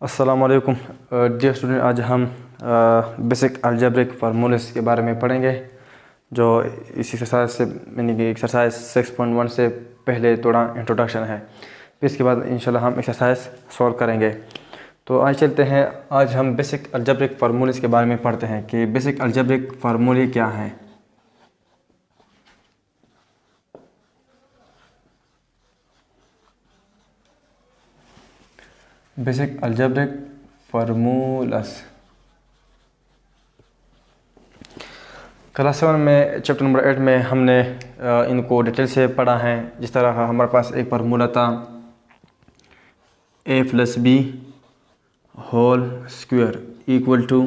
अस्सलाम वालेकुम dear student. आज हम बेसिक अलजेब्रिक फार्मूलेस के बारे में पढ़ेंगे, जो इस एक्सरसाइज से यानी कि एक्सरसाइज 6.1 से पहले थोड़ा इंट्रोडक्शन है। फिर इसके बाद इंशाल्लाह हम एक्सरसाइज सॉल्व करेंगे। तो आज चलते हैं, आज हम बेसिक अलजेब्रिक फार्मूलेस के बारे में पढ़ते हैं कि बेसिक अलजेब्रिक फार्मूले क्या हैं। बेसिक अलजेब्रिक फार्मूलास क्लास 7 में चैप्टर नंबर 8 में हमने इनको डिटेल से पढ़ा है। जिस तरह हमारे पास एक फार्मूला था a + b whole square equal to,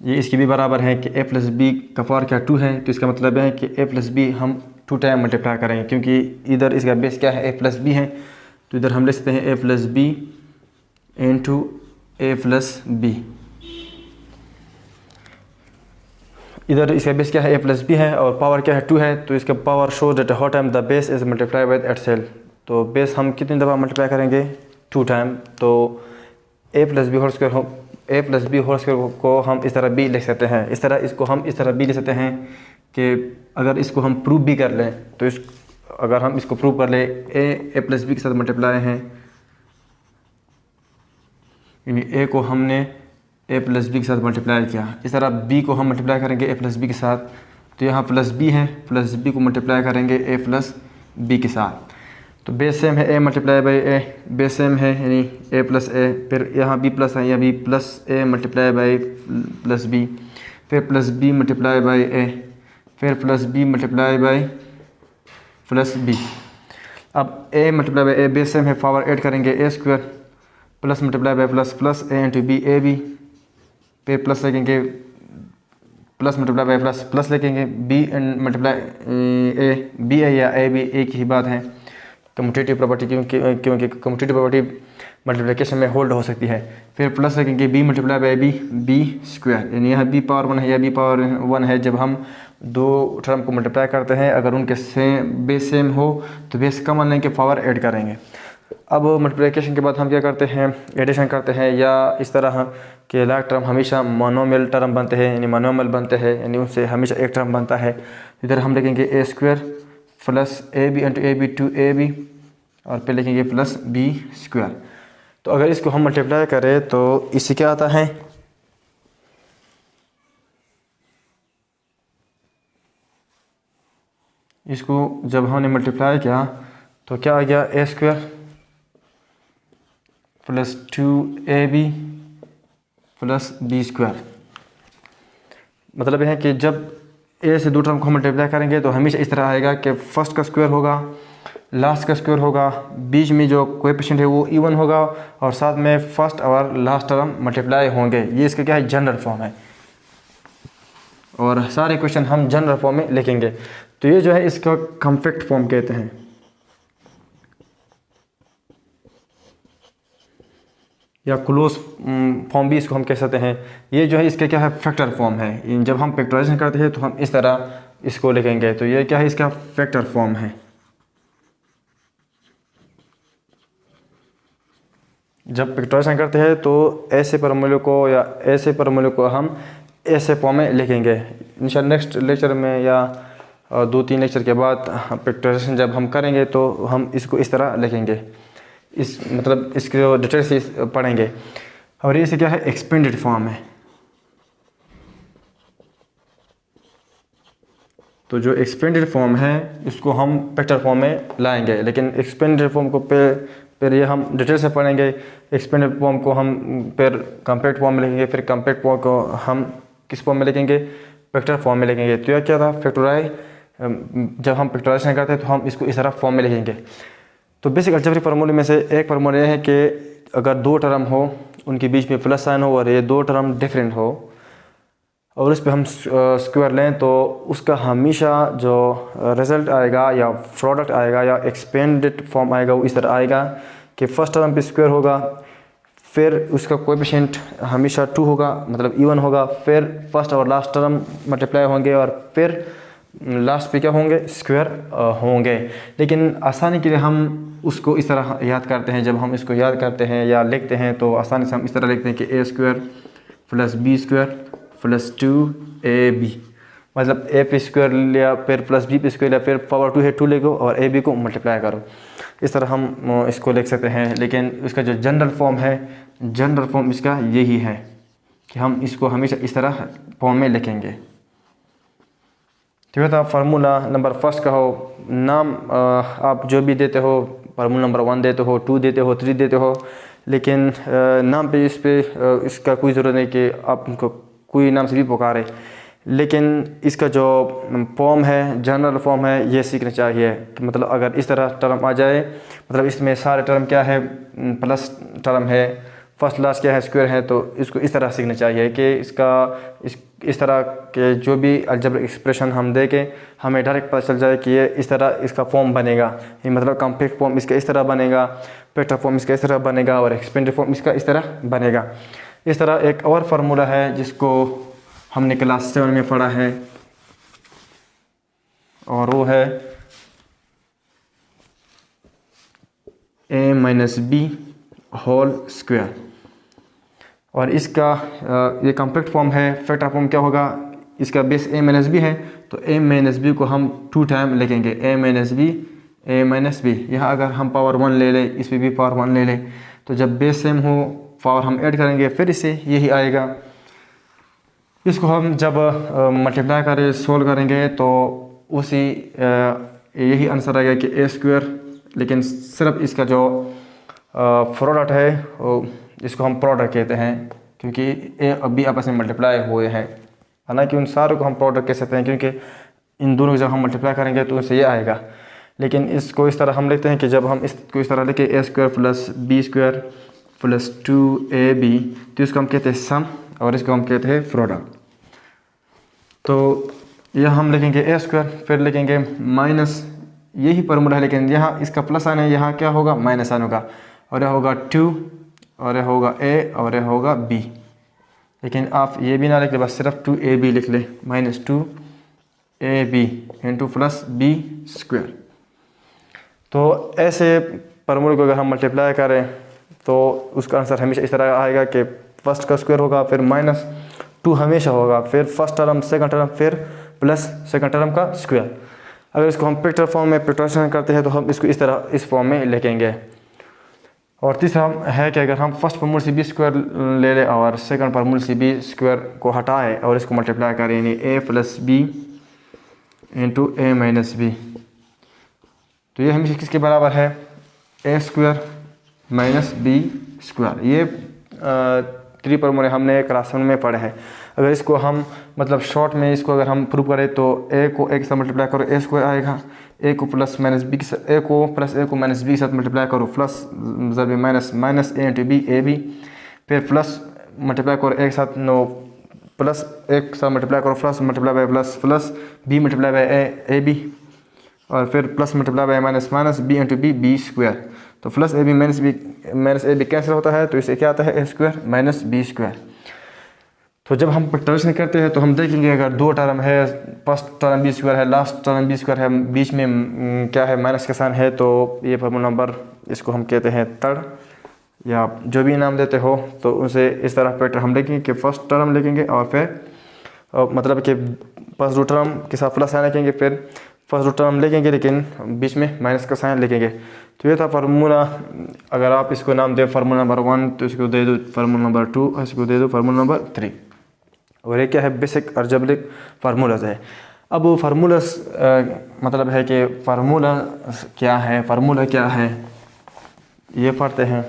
ये इसकी भी बराबर है कि a + b का पावर क्या 2 है। तो इसका मतलब है कि a + b हम 2 टाइम मल्टीप्लाई करेंगे, क्योंकि इधर इसका बेस क्या है, a + b है। तो इधर हम लिख सकते हैं a + b into a + b। इधर इसका बेस क्या है, a + b है और पावर क्या है 2 है। तो इसका power shows that how time the base is multiply with itself. तो बेस हम कितनी दफ़ा मल्टीप्लाई करेंगे, 2 टाइम। तो a + b होल स्क्वायर को हम इस तरह b लिख सकते हैं। इस तरह हम इस तरह b लिख सकते हैं कि अगर इसको हम प्रूव भी कर लें, तो अगर हम इसको प्रूव कर ले a + b के साथ मल्टीप्लाई है, यानी a को हमने a + b के साथ मल्टीप्लाई किया। इस तरह b को हम मल्टीप्लाई करेंगे a + b के साथ। तो यहाँ +b है, +b को मल्टीप्लाई करेंगे a + b के साथ। तो बेस सेम है a multiply by a, base same है यानी a + a। फिर यहाँ b प्लस है, यहाँ b +a multiply by +b, फिर +b मल्टीप्लाई बाई a, फिर +b मल्टीप्लाई बाई +b। अब a multiply by a base same है, पावर ऐड करेंगे a square, plus multiply by plus a into b a b, फिर plus लिखेंगे, plus multiply by plus लिखेंगे, b multiply a b है या a b एक ही बात है। कम्यूटेटिव प्रॉपर्टी, क्योंकि कम्यूटेटिव प्रॉपर्टी मल्टीप्लिकेशन में होल्ड हो सकती है। फिर प्लस लिखेंगे b multiply by b square, यानी यहाँ b पावर 1 है या b पावर 1 है। जब हम दो टर्म को मल्टीप्लाई करते हैं, अगर उनके बेस सेम हो तो बेस कॉमन लेके पावर ऐड करेंगे। अब मल्टीप्लिकेशन के बाद हम क्या करते हैं, एडिशन करते हैं, या इस तरह के लाइक टर्म हमेशा मोनोमियल टर्म बनते हैं, यानी मोनोमियल बनते हैं, यानी उनसे हमेशा एक टर्म बनता है। इधर हम लिखेंगे a square plus ab into ab 2ab, और फिर लिखेंगे प्लस b स्क्वायर। तो अगर इसको हम मल्टीप्लाई करें तो इससे क्या आता है, इसको जब हमने मल्टीप्लाई किया तो क्या आ गया, a square plus 2ab plus b square. मतलब है कि जब a से दो टर्म को हम मल्टीप्लाई करेंगे तो हमेशा इस तरह आएगा कि फर्स्ट का स्क्वायर होगा, लास्ट का स्क्वायर होगा, बीच में जो कोएफिशिएंट है वो इवन होगा, और साथ में फर्स्ट और लास्ट टर्म मल्टीप्लाई होंगे। ये इसका क्या है, जनरल फॉर्म है, और सारे क्वेश्चन हम जनरल फॉर्म में लिखेंगे। तो ये जो है इसका कॉम्पैक्ट फॉर्म कहते हैं, या क्लोज फॉर्म भी इसको हम कह सकते हैं। ये जो है इसका क्या है, फैक्टर फॉर्म है। जब हम फैक्टराइजेशन करते हैं तो हम इस तरह इसको लिखेंगे। तो ये क्या है, इसका फैक्टर फॉर्म है। जब फैक्टराइजेशन करते हैं तो ऐसे फार्मूले को या ऐसे फार्मूले को हम ऐसे फॉर्म में लिखेंगे। इंशाल्लाह नेक्स्ट लेक्चर में या 2-3 लेक्चर के बाद फैक्टराइजेशन जब हम करेंगे तो हम इसको इस तरह लिखेंगे, मतलब इसके जो डिटेल से पढ़ेंगे। और ये क्या है, एक्सपेंडेड फॉर्म है। तो जो एक्सपेंडेड फॉर्म है इसको हम फैक्टर फॉर्म में लाएंगे, लेकिन एक्सपेंडेड फॉर्म को फिर ये हम डिटेल से पढ़ेंगे। एक्सपेंडेड फॉर्म को हम फिर कॉम्पैक्ट फॉर्म में लिखेंगे, फिर कॉम्पैक्ट फॉर्म को हम किस फॉर्म में लिखेंगे, फैक्टर फॉर्म में लिखेंगे। तो यह क्या था, फैक्टराइज, जब हम फैक्टराइजेशन करते हैं तो हम इसको इस तरह फॉर्म में लिखेंगे। तो बेसिक अलजेब्रिक फार्मूले में से एक फार्मूला यह है कि अगर दो टर्म हो, उनके बीच में प्लस साइन हो और ये दो टर्म डिफरेंट हो, और उस पर हम स्क्वायर लें, तो उसका हमेशा जो रिज़ल्ट आएगा या प्रोडक्ट आएगा या एक्सपेंडेड फॉर्म आएगा वो इस तरह आएगा कि फर्स्ट टर्म पे स्क्वायर होगा, फिर उसका कोएफिशिएंट हमेशा 2 होगा, मतलब इवन होगा, फिर फर्स्ट और लास्ट टर्म मल्टीप्लाई होंगे, और फिर लास्ट पे क्या होंगे, स्क्वायर होंगे। लेकिन आसानी के लिए हम उसको इस तरह याद करते हैं। जब हम इसको याद करते हैं या लिखते हैं तो आसानी से हम इस तरह लिखते हैं कि A square plus B square plus 2ab, मतलब ए पे स्क्वायर लिया फिर प्लस बी पे स्क्वायर लिया फिर पावर 2 है 2 ले गो और ए बी को मल्टीप्लाई करो। इस तरह हम इसको लिख सकते हैं। लेकिन इसका जो जनरल फॉर्म है, जनरल फॉर्म इसका यही है कि हम इसको हमेशा इस तरह फॉर्म में लिखेंगे। ठीक है, तो फार्मूला नंबर फर्स्ट का हो नाम आप जो भी देते हो, फार्मूला नंबर 1 देते हो, 2 देते हो, 3 देते हो, लेकिन नाम पे इस पे इसका कोई ज़रूरत नहीं कि आप उनको कोई नाम से भी पुकारे, लेकिन इसका जो फॉर्म है, जनरल फॉर्म है, ये सीखना चाहिए कि मतलब अगर इस तरह टर्म आ जाए, मतलब इसमें सारे टर्म क्या है, प्लस टर्म है, फर्स्ट क्लास क्या है, स्क्वायर है, तो इसको इस तरह सीखना चाहिए कि इसका इस तरह के जो भी अलजेब्रिक एक्सप्रेशन हम दे के हमें डायरेक्ट पता चल जाए कि ये इस तरह इसका फॉर्म बनेगा। ये मतलब कॉम्पैक्ट फॉर्म इसका इस तरह बनेगा, पेटा फॉर्म इसका इस तरह बनेगा और एक्सपेंडेड फॉर्म इसका इस तरह बनेगा। इस तरह एक और फार्मूला है जिसको हमने क्लास 7 में पढ़ा है और वो है a minus B whole square. और इसका ये कॉम्पैक्ट फॉर्म है। फैक्टर फॉर्म क्या होगा, इसका बेस a माइनस बी है तो a माइनस बी को हम 2 टाइम लिखेंगे, a माइनस बी। यहाँ अगर हम पावर 1 ले लें, इस पर भी पावर 1 ले लें, तो जब बेस सेम हो पावर हम ऐड करेंगे फिर इससे यही आएगा। इसको हम जब मल्टीप्लाई करें सोल्व करेंगे तो उसी यही आंसर आएगा कि ए स्क्वायर, लेकिन सिर्फ इसका जो प्रोडक्ट है इसको हम प्रोडक्ट कहते हैं क्योंकि ए और बी आपस में मल्टीप्लाई हुए हैं। हालांकि उन सारों को हम प्रोडक्ट कह सकते हैं क्योंकि इन दोनों को जब हम मल्टीप्लाई करेंगे तो उससे ये आएगा। लेकिन इसको इस तरह हम लिखते हैं कि जब हम इसको इस तरह लिखे A square plus B square plus 2ab, तो इसको हम कहते हैं सम और इसको हम कहते हैं प्रोडक्ट। तो यह हम लिखेंगे ए स्क्वायर, फिर लिखेंगे माइनस, यही फार्मूला है लेकिन यहाँ इसका प्लस साइन है, यहाँ क्या होगा माइनस साइन होगा, और यह होगा 2 और यह होगा a और यह होगा b। लेकिन आप ये भी ना लिख ले, बस सिर्फ 2ab लिख ले, minus 2ab into plus b square. तो ऐसे फार्मूले को अगर हम मल्टीप्लाई करें तो उसका आंसर हमेशा इस तरह आएगा कि फर्स्ट का स्क्वायर होगा, फिर माइनस 2 हमेशा होगा, फिर फर्स्ट टर्म सेकंड टर्म, फिर प्लस सेकंड टर्म का स्क्वायर। अगर इसको हम फैक्टर फॉर्म में फैक्टराइजेशन करते हैं तो हम इसको इस तरह इस फॉर्म में लिखेंगे। और तीसरा है कि अगर हम फर्स्ट फार्मूला से बी स्क्वायर ले लें और सेकंड फार्मूला से बी स्क्वायर को हटाएं और इसको मल्टीप्लाई करें, यानी ए प्लस बी इंटू ए माइनस बी, तो ये हमेशा किसके बराबर है, A square minus B square. ये 3 फार्मूले हमने क्लास 7 में पढ़े हैं। अगर इसको हम मतलब शॉर्ट में इसको अगर हम प्रूव करें तो ए को ए के साथ मल्टीप्लाई करो ए स्क्वायर आएगा, ए को प्लस माइनस बी के साथ, ए को प्लस ए को माइनस बी के साथ मल्टीप्लाई करो प्लस जब minus minus A into B A B, फिर प्लस मल्टीप्लाई करो ए के साथ नो प्लस ए के साथ मल्टीप्लाई करो plus multiply by plus plus B multiply by A B, और फिर plus multiply by minus minus B into B square. तो plus A B minus A B cancel होता है तो इसे क्या आता है A square minus B square. तो जब हम फैक्टराइजेशन करते हैं तो हम देखेंगे अगर 2 टर्म है, फर्स्ट टर्म बी स्क्वायर है, लास्ट टर्म बी स्क्वायर है, बीच में क्या है माइनस का साइन है, तो ये फार्मूला नंबर इसको हम कहते हैं तड़ या जो भी नाम देते हो। तो उसे इस तरह फैक्टर हम लिखेंगे कि फर्स्ट टर्म लिखेंगे और फिर मतलब कि फर्स्ट 2 टर्म के साथ प्लस साइन लिखेंगे, फिर फर्स्ट 2 टर्म लिखेंगे लेकिन बीच में माइनस का साइन लिखेंगे। तो ये था फार्मूला। अगर आप इसको नाम दे फार्मूला नंबर 1 तो इसको दे दो फार्मूला नंबर 2 और इसको दे दो फार्मूला नंबर 3। और ये क्या है, बेसिक अलजेब्रिक फार्मूलाज है। अब वो फार्मूलाज मतलब है कि फार्मूला क्या है, फार्मूला क्या है ये पढ़ते हैं।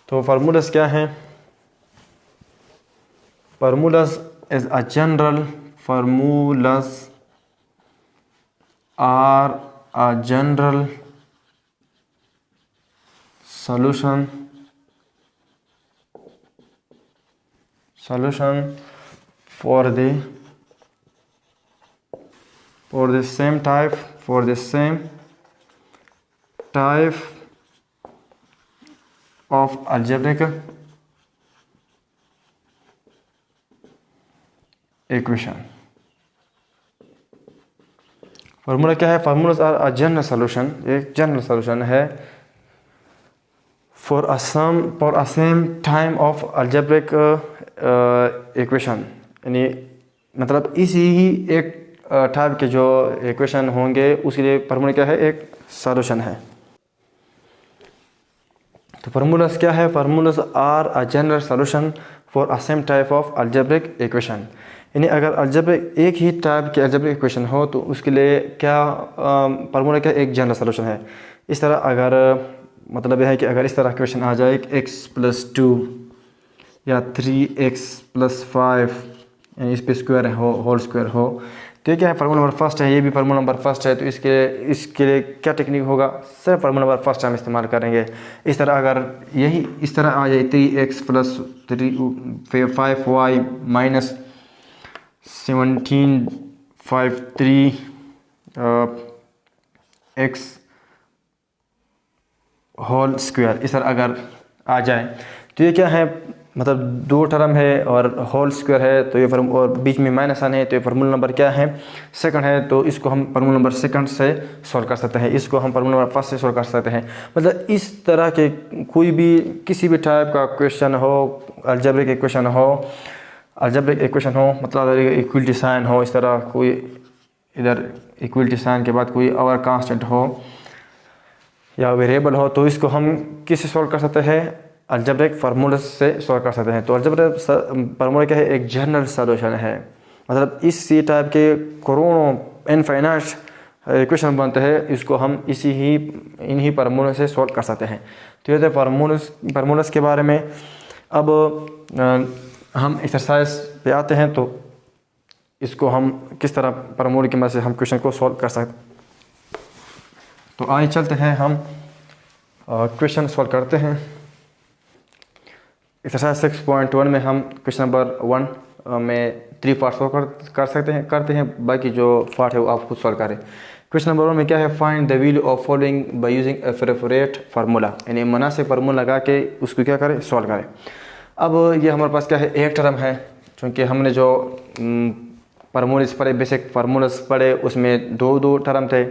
तो फार्मूलाज क्या हैं, formulas is a general, formulas are a general solution for the same type of algebraic equation। Formula क्या है? Formulas are a general solution, एक जनरल सोल्यूशन है for a same time of algebraic equation, यानी मतलब इसी ही एक type के जो इक्वेशन होंगे उसके लिए फार्मूला क्या है? एक सोल्यूशन है। तो फार्मूलाज क्या है? Formulas are a general solution for a same type of algebraic equation, यानी अगर अलजेब्रिक एक ही टाइप के अलजेब्रिक इक्वेशन हो तो उसके लिए क्या फार्मूला क्या? एक जनरल सोल्यूशन है। इस तरह अगर मतलब यह है कि अगर इस तरह क्वेश्चन आ जाए x+2 या 3x+5 यानी इस पे स्क्वायर हो, होल स्क्वायर हो, तो ये क्या है? फार्मूला नंबर फर्स्ट है, ये भी फार्मूला नंबर फर्स्ट है। तो इसके लिए क्या टेक्निक होगा? सिर्फ फार्मूला नंबर फर्स्ट हम इस्तेमाल करेंगे। इस तरह अगर यही इस तरह आ जाए 3x+5y minus 1753 x whole square, इस तरह अगर आ जाए तो ये क्या है? मतलब दो टर्म है और होल स्क्वायर है, तो ये फार्मूला और बीच में माइनस आने है, तो ये फार्मूला नंबर क्या है? सेकंड है। तो इसको हम फार्मूला नंबर सेकंड से सॉल्व कर सकते हैं, इसको हम फार्मूला नंबर फर्स्ट से सॉल्व कर सकते हैं। मतलब इस तरह के कोई भी किसी भी टाइप का क्वेश्चन हो, अलजेब्रिक इक्वेशन हो, मतलब अगर इक्वलिटी साइन हो, इस तरह कोई इधर इक्वलिटी साइन के बाद कोई और कांस्टेंट हो या वेरिएबल हो, तो इसको हम किससे सॉल्व कर सकते हैं? अलजेब्रिक फार्मूला से सॉल्व कर सकते हैं। तो अलजेब्रिक फार्मूला क्या है? एक जनरल सॉल्यूशन है। मतलब इसी टाइप के करोड़ों इनफाइनाइट इक्वेशन बनते हैं, इसको हम इन्हीं फार्मूला से सॉल्व कर सकते हैं। तो ये थे फार्मूलास के बारे में। अब हम एक्सरसाइज पे आते हैं, तो इसको हम किस तरह फार्मूले की मदद से हम क्वेश्चन को सॉल्व कर सकते हैं। तो आइए चलते हैं, हम क्वेश्चन सॉल्व करते हैं। एक्सरसाइज 6.1 में हम क्वेश्चन नंबर 1 में 3 पार्ट सॉल्व करते हैं, बाकी जो पार्ट है वो आप खुद सॉल्व करें। क्वेश्चन नंबर 1 में क्या है? Find the value of following by using A favourite formula, यानी मुनासिब फार्मूला लगा के उसको क्या करें? सॉल्व करें। अब ये हमारे पास क्या है? एक टर्म है, क्योंकि हमने जो फार्मूलेस पढ़े, बेसिक फार्मूलास पढ़े, उसमें दो टर्म थे।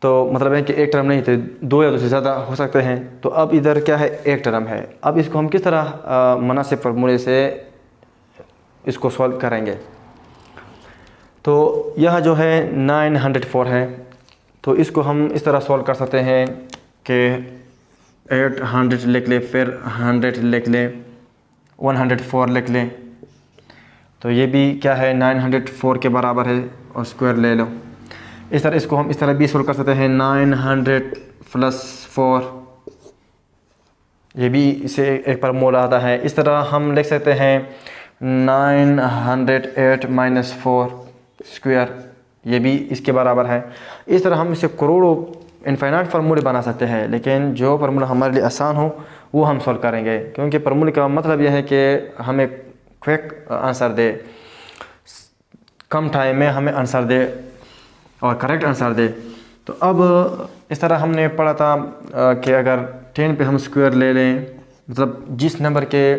तो मतलब है कि एक टर्म नहीं थे, दो या दो से ज़्यादा हो सकते हैं। तो अब इधर क्या है? एक टर्म है। अब इसको हम किस तरह मुनासिब फार्मूले से इसको सॉल्व करेंगे? तो यह जो है 904 है, तो इसको हम इस तरह सॉल्व कर सकते हैं कि 800 लिख ले, फिर 100 लिख ले, 104 लिख ले। तो ये भी क्या है? 904 के बराबर है, और स्क्वायर ले लो। इस तरह इसको हम इस तरह भी सॉल्व कर सकते हैं, 900+4, ये भी इसे एक फार्मूला आता है। इस तरह हम लिख सकते हैं 908-4 स्क्वायर, ये भी इसके बराबर है। इस तरह हम इसे करोड़ों इनफाइनाइट फार्मूले बना सकते हैं, लेकिन जो फार्मूला हमारे लिए आसान हो वो हम सॉल्व करेंगे, क्योंकि फार्मूले का मतलब यह है कि हमें क्विक आंसर दे, कम टाइम में हमें आंसर दे और करेक्ट आंसर दे। तो अब इस तरह हमने पढ़ा था कि अगर 10 पे हम स्क्वायर ले लें, मतलब जिस नंबर के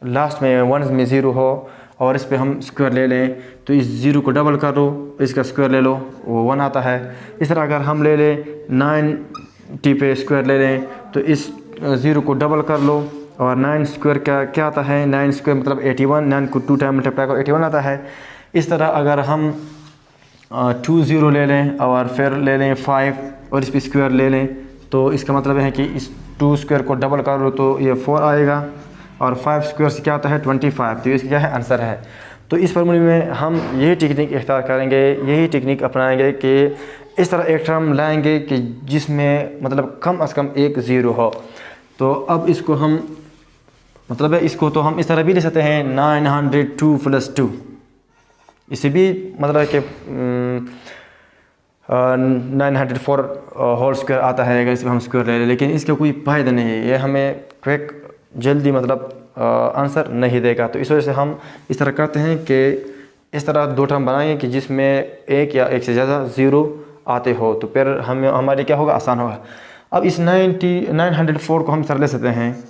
लास्ट में 1 में 0 हो और इस पे हम स्क्वायर ले लें, तो इस 0 को डबल कर लो, इसका स्क्वायर ले लो, वो 1 आता है। इस तरह अगर हम ले लें 90 पे स्क्वायर ले लें, तो इस 0 को डबल कर लो, और 9 स्क्वायर का क्या आता है? 9 स्क्वायर मतलब 81, 9 को 2 टाइम मल्टीप्लाई करो 81 आता है। इस तरह अगर हम 2 0 ले लें और फिर ले लें 5 और इस पर स्क्वायर ले लें, तो इसका मतलब है कि इस 2 स्क्वायर को डबल कर लो तो ये 4 आएगा, और 5 स्क्वायर से क्या आता है? 25। तो इसका क्या है? आंसर है। तो इस फार्मूले में हम यही टेक्निक इख्तियार करेंगे, यही टेक्निक अपनाएंगे कि इस तरह एक टर्म लाएंगे कि जिसमें मतलब कम से कम एक 0 हो। तो अब इसको हम मतलब है इसको तो हम इस तरह भी ले सकते हैं 902+2, इसे भी मतलब कि 904 होल स्क्वायर आता है अगर इस पर हम स्क्वायर ले लें, लेकिन इसका कोई फ़ायदा नहीं है, ये हमें क्विक जल्दी मतलब आंसर नहीं देगा। तो इस वजह से हम इस तरह करते हैं कि इस तरह दो टर्म बनाएंगे कि जिसमें एक या एक से ज़्यादा 0 आते हो, तो फिर हमारे क्या होगा? आसान होगा। अब इस 904 को हम सर ले सकते हैं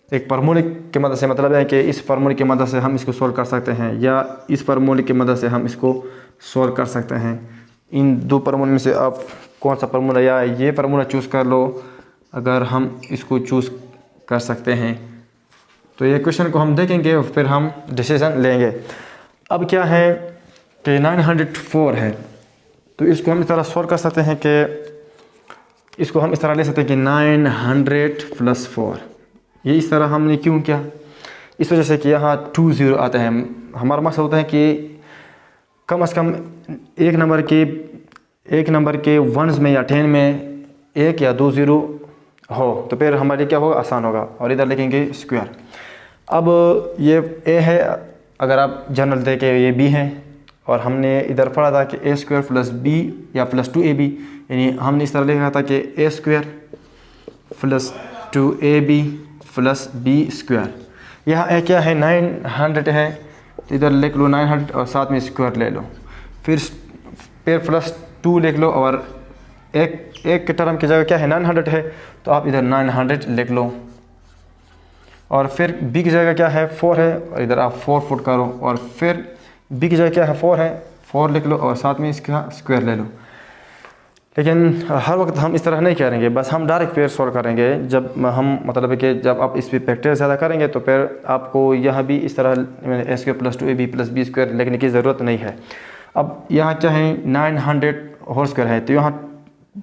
एक फार्मूले की मदद से, मतलब है कि इस फार्मूले की मदद से हम इसको सोल्व कर सकते हैं, या इस फार्मूले की मदद से हम इसको सॉल्व कर सकते हैं। इन दो फार्मूले में से आप कौन सा फार्मूला या ये फार्मूला चूज़ कर लो। अगर हम इसको चूज़ कर सकते हैं तो ये क्वेश्चन को हम देखेंगे और फिर हम डिसीजन लेंगे। अब क्या है कि 904 है, तो इसको हम इस तरह सॉल्व कर सकते हैं कि इसको हम इस तरह ले सकते हैं कि 900 + 4। ये इस तरह हमने क्यों किया, इस वजह से कि यहाँ 2 0 आते हैं। हमारा मकसद होता है कि कम से कम एक नंबर के वंस में या 10 में 1 या 2 0 हो, तो फिर हमारे क्या होगा, आसान होगा। और इधर लिखेंगे स्क्वायर। अब ये a है, अगर आप जनरल देखे ये b है, और हमने इधर पढ़ा था कि a² + b या +2ab, यानी हमने इस तरह लिखा था कि a² + 2ab + b²। यहाँ a क्या है, 900 है, तो इधर लिख लो 900 और साथ में स्क्वायर ले लो। फिर +2 लिख लो, और एक के टर्म की जगह क्या है 900 है, तो आप इधर 900 लिख लो। और फिर b की जगह क्या है 4 है, और इधर आप 4 फुट करो, और फिर b की जगह क्या है 4 है, 4 लिख लो और साथ में इसका स्क्वायर ले लो। लेकिन हर वक्त हम इस तरह नहीं करेंगे, बस हम डायरेक्ट पेयर सॉल्व करेंगे। जब हम मतलब है कि जब आप इस पर प्रैक्टिस ज़्यादा करेंगे तो फिर आपको यहाँ भी इस तरह a² + 2ab + b² लिखने की ज़रूरत नहीं है। अब यहाँ क्या है 900 होल स्क्वायर है, तो यहाँ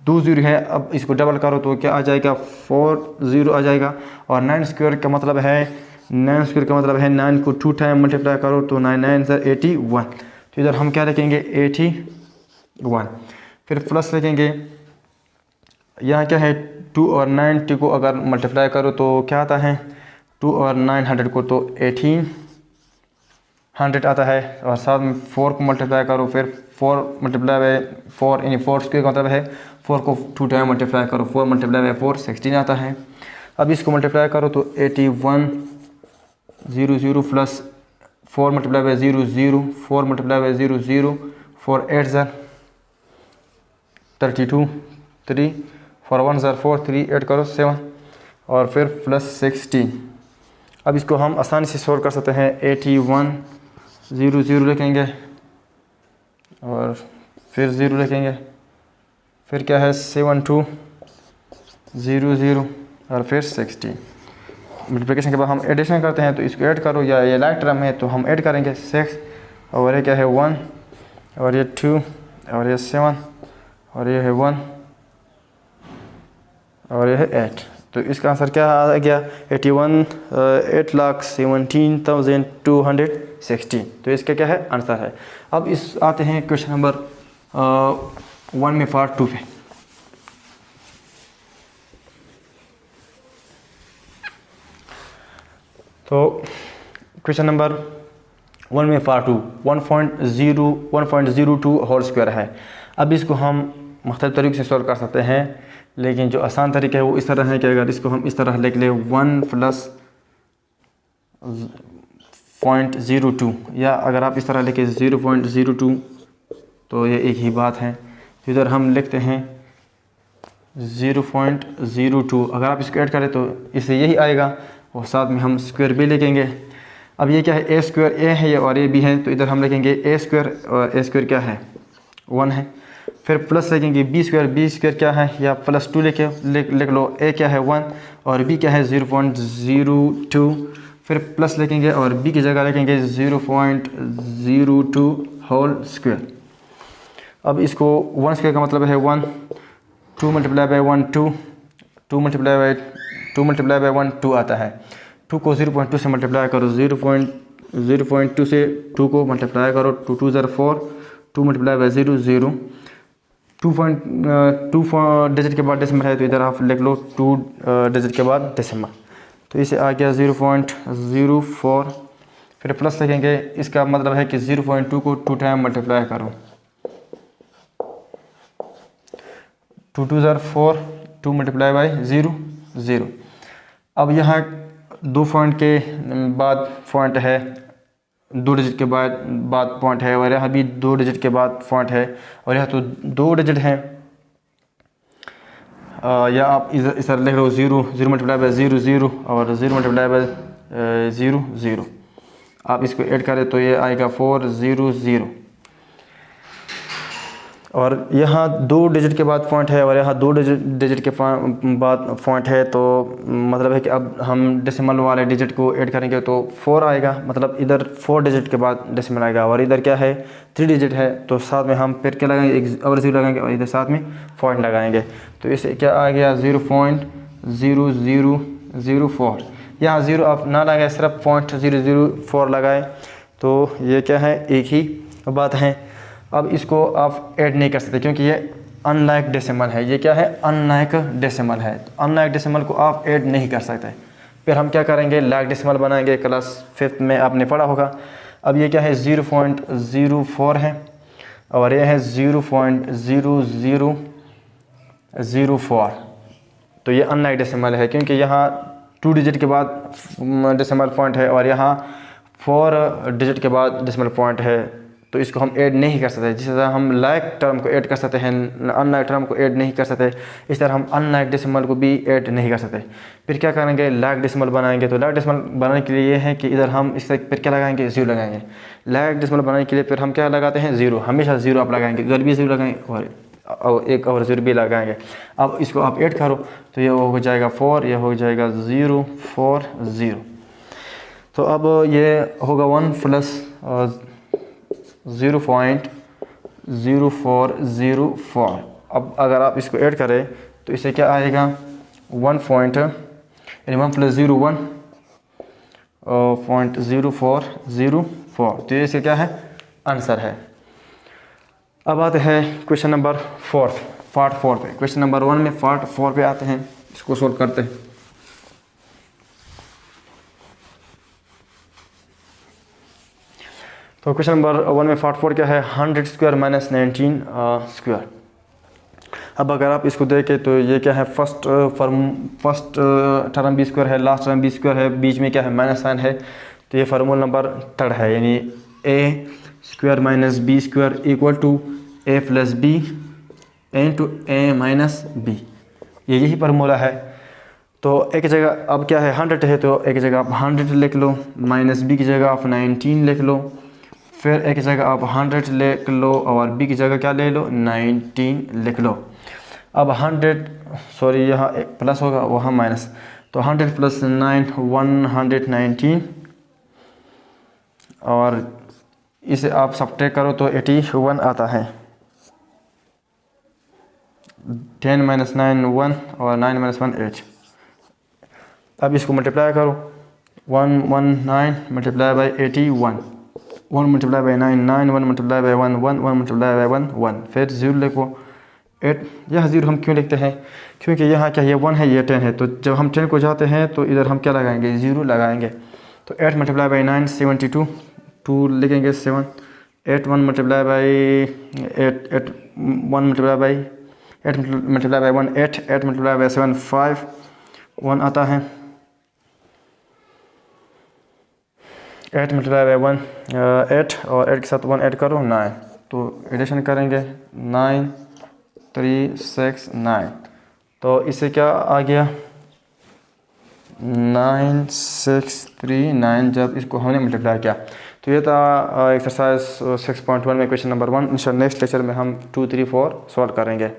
2 0 है। अब इसको डबल करो तो क्या आ जाएगा 4 0 आ जाएगा। और 9² का मतलब है 9 को 2 टाइम मल्टीप्लाई करो तो 9 9 81। तो इधर हम क्या लिखेंगे 81। फिर प्लस लिखेंगे, यहाँ क्या है 2 और 90 को अगर मल्टीप्लाई करो तो क्या आता है 2 और 900 को तो 1800 आता है। और साथ में 4 को मल्टीप्लाई करो, फिर 4 × 4 यानी 4² का मतलब है 4 को 2 टाइम मल्टीप्लाई करो, 4 × 4 16 आता है। अब इसको मल्टीप्लाई करो तो 81 0 0 + 4 × 0 0, 4 × 0 0, 4 8 32, 3 4 1 4, 3 8 करो 7, और फिर +16। अब इसको हम आसानी से सॉल्व कर सकते हैं। 81 0 0 लिखेंगे, और फिर 0 लिखेंगे, फिर क्या है 72 0 0, और फिर 60। मल्टीप्लिकेशन के बाद हम एडिशन करते हैं, तो इसको ऐड करो, या ये लाइक टर्म है तो हम ऐड करेंगे 6, और ये क्या है 1, और ये 2, और ये 7, और ये है 1, और ये है 8। तो इसका आंसर क्या आ गया 8,17,216। तो इसका क्या है आंसर है। अब इस आते हैं क्वेश्चन नंबर 1 में पार्ट 2 पे। तो क्वेश्चन नंबर 1 में पार्ट 2 1.02 होल स्क्वायर है। अब इसको हम मुख्तलिफ तरीके से सॉल्व कर सकते हैं, लेकिन जो आसान तरीका है वो इस तरह है कि अगर इसको हम इस तरह लिख ले 1 + 0.02, या अगर आप इस तरह लिखें 0.02, तो ये एक ही बात है। तो इधर हम लिखते हैं 0.02। अगर आप इसको ऐड करें तो इससे यही आएगा, और साथ में हम स्क्वायर भी लिखेंगे। अब ये क्या है a² a है और ये b है, तो इधर हम लिखेंगे a², और a² क्या है 1 है। फिर प्लस लिखेंगे b² क्या है, या +2 लिख लो। a क्या है 1 और b क्या है 0.02। फिर प्लस लिखेंगे और b की जगह लिखेंगे 0.02 होल स्क्वायर। अब इसको 1² का मतलब है 1, 2 × 1 2, 2 × 1 2 आता है। 2 को 0.2 से मल्टीप्लाई करो, 0.2 से 2 को मल्टीप्लाई करो, 2 2 ज़र 4, 2 × 0 0, 2 डिजिट के बाद डेसिमल है, तो इधर आप लिख लो 2 डिजिट के बाद डेसिमल। तो इसे आ गया 0.04। फिर प्लस लिखेंगे, इसका मतलब है कि 0.2 को 2 टाइम मल्टीप्लाई करो, 2 2 ज़र 4, 2 × 0 0। अब यहाँ 2 पॉइंट के बाद पॉइंट है, 2 डिजिट के बाद पॉइंट है, और यहाँ भी 2 डिजिट के बाद पॉइंट है, और यहाँ तो 2 डिजिट हैं। या आप इस तरह लिख लो 0 0 × 0 0 और 0 × 0 0। आप इसको ऐड करें तो ये आएगा 4 0 0। और यहाँ 2 डिजिट के बाद पॉइंट है और यहाँ 2 डिजिट के बाद पॉइंट है, तो मतलब है कि अब हम डेसिमल वाले डिजिट को ऐड करेंगे तो 4 आएगा, मतलब इधर 4 डिजिट के बाद डेसिमल आएगा और इधर क्या है 3 डिजिट है, तो साथ में हम फिर क्या लगाएंगे, एक और 0 लगाएंगे और इधर साथ में पॉइंट लगाएंगे, तो इससे क्या आ गया 0.0004। यहाँ 0 आप ना लगाए, सिर्फ 0.004 लगाए, तो ये क्या है एक ही बात है। अब इसको आप ऐड नहीं कर सकते क्योंकि ये अनलाइक डेसिमल है। ये क्या है, अनलाइक डेसिमल है, तो अनलाइक डेसिमल को आप ऐड नहीं कर सकते। फिर हम क्या करेंगे, लाइक डेसिमल बनाएंगे, क्लास 5th में आपने पढ़ा होगा। अब ये क्या है 0.04 है और ये है 0.0004, तो ये अनलाइक डेसिमल है क्योंकि यहाँ 2 डिजिट के बाद डेसिमल पॉइंट है और यहाँ 4 डिजिट के बाद डेसिमल पॉइंट है, तो इसको हम ऐड नहीं कर सकते। जिस तरह हम लाइक टर्म को ऐड कर सकते हैं, अनलाइक टर्म को ऐड नहीं कर सकते, इस तरह हम अनलाइक डेसिमल को भी ऐड नहीं कर सकते। फिर क्या करेंगे, लाइक डेसिमल बनाएंगे, तो लाइक डेसिमल बनाने के लिए ये है कि इधर हम इससे फिर क्या लगाएंगे, 0 लगाएंगे। लाइक डेसिमल बनाने के लिए फिर हम क्या लगाते हैं, 0, हमेशा 0 आप लगाएंगे, इधर भी 0 लगाएंगे और एक और 0 भी लगाएंगे। अब इसको आप ऐड करो तो ये हो जाएगा 4, ये हो जाएगा 040। तो अब ये होगा 1 + 0.0404। अब अगर आप इसको ऐड करें तो इससे क्या आएगा 1 + 0 1.0404, तो ये इसका क्या है, आंसर है। अब आते हैं क्वेश्चन नंबर 4 पार्ट 4 पे। क्वेश्चन नंबर 1 में पार्ट 4 पे आते हैं, इसको सोल्व करते हैं। तो क्वेश्चन नंबर 1 में पार्ट 4 क्या है, 100 स्क्वायर - 19 स्क्वायर। अब अगर आप इसको देखें तो ये क्या है, फर्स्ट टर्म b स्क्वायर है, लास्ट टर्म b स्क्वायर है, बीच में क्या है माइनस साइन है, तो ये फार्मूला नंबर 3 है, यानी a square - b square equal to a + b into a - b, यही फार्मूला है। तो एक जगह अब क्या है 100 है, तो एक जगह आप 100 लिख लो, -b की जगह आप 19 लिख लो, फिर एक जगह आप 100 लिख लो और b की जगह क्या ले लो, 19 लिख लो। अब 100 सॉरी यहाँ एक प्लस होगा वहाँ माइनस, तो 100 + 9 119 और इसे आप सब्ट्रैक्ट करो तो 81 आता है। 10 - 9 1 और 9 - 1 8। अब इसको मल्टीप्लाई करो, 119 × 81, 1 × 9 9, 1 × 1 1, 1 × 1 1, फिर 0 लिखो 8। यह 0 हम क्यों लिखते हैं, क्योंकि यहाँ क्या ये 1 है ये 10 है, तो जब हम 10 को जाते हैं तो इधर हम क्या लगाएंगे, 0 लगाएंगे। तो 8 × 9 72, 2 लिखेंगे 7, 8 1 × 8 8 1 × 8 × 1 8, 8 × 7 5, 1 आता है। 8 × 1 8 और 8 के साथ 1 ऐड करो 9, तो एडिशन करेंगे 9 3 6 9, तो इससे क्या आ गया 9639 जब इसको हमने मल्टीप्लाई किया। तो ये था एक्सरसाइज 6.1 में क्वेश्चन नंबर 1। इंशाल्लाह नेक्स्ट लेक्चर में हम 2 3 4 सॉल्व करेंगे।